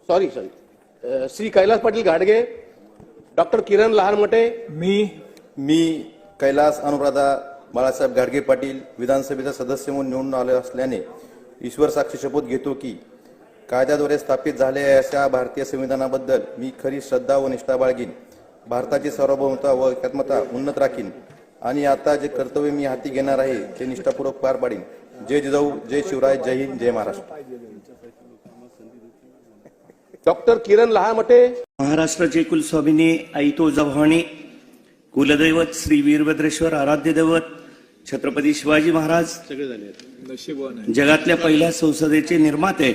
Sorry Shri Kailas Patil घाडगे, doctor किरण लहानमटे, मी कैलास अनुराधा बाळासाहेब घाडगे पाटील विधानसभेचा सदस्य म्हणून निवडून आलो असल्याने ईश्वर साक्षी शपथ घेतो की कायद्याद्वारे स्थापित झालेल्या अशा भारतीय संविधानाबद्दल मी खरी श्रद्धा व निष्ठा बाळगीन, भारताची सार्वभौमता व एकात्मता उन्नत राखीन आणि आता जे कर्तव्य मी हाती घेणार आहे ते निष्ठापूर्वक पार पाडीन. जय जिजाऊ, जय शिवराय, जय हिंद, जय महाराष्ट्र. डॉक्टर किरण लहानमटे, महाराष्ट्राचे कुलस्वामिनी आई तुळजाभवानी, कुलदैवत श्री वीरभद्रेश्वर आराध्य दैवत छत्रपती शिवाजी महाराज, जगातल्या पहिल्या संसदेचे निर्माते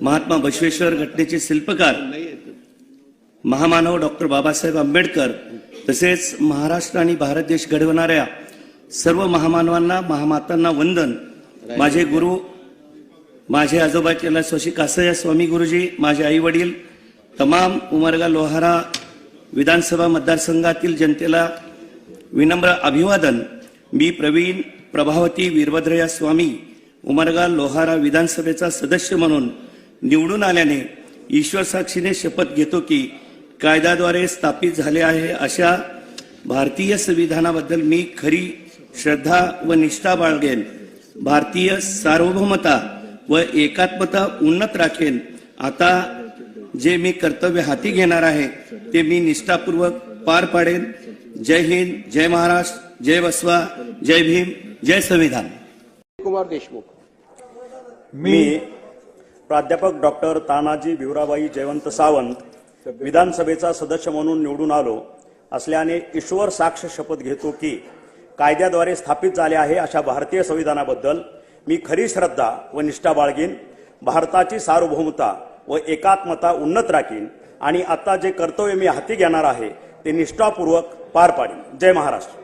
महात्मा बसवेश्वर घटनेचे शिल्पकार महामानव डॉक्टर बाबासाहेब आंबेडकर, तसेच महाराष्ट्र आणि भारत देश घडवणाऱ्या सर्व महामानवांना महामातांना वंदन. माझे गुरु, माझे आजोबा कैलासवासी कासया स्वामी गुरुजी, माझे आई वडील, तमाम उमरगा लोहारा विधानसभा मतदारसंघातील जनतेला विनम्र अभिवादन. मी प्रवीण प्रभावती वीरभद्रया स्वामी उमरगा लोहारा विधानसभेचा सदस्य म्हणून निवडून आल्याने ईश्वर साक्षीने शपथ घेतो की कायद्याद्वारे स्थापित झाले आहे अशा भारतीय संविधानाबद्दल मी खरी श्रद्धा व निष्ठा बाळगेन, भारतीय सार्वभौमता व एकात्मता उन्नत राखेन. आता जे मी कर्तव्य हाती घेणार आहे ते मी निष्ठापूर्वक पार पाडेन. जय हिंद, जय महाराष्ट्र, जय बसवा, जय भीम, जय संविधान. कुमार देशमुख, मी प्राध्यापक डॉक्टर तानाजी भिवराबाई जयवंत सावंत विधानसभेचा सदस्य म्हणून निवडून आलो असल्याने ईश्वर साक्ष शपथ घेतो की कायद्याद्वारे स्थापित झाले आहे अशा भारतीय संविधानाबद्दल मी खरी श्रद्धा व निष्ठा बाळगीन, भारताची सार्वभौमता व एकात्मता उन्नत राखीन आणि आता जे कर्तव्य मी हाती घेणार आहे ते निष्ठापूर्वक पार पाडीन. जय महाराष्ट्र.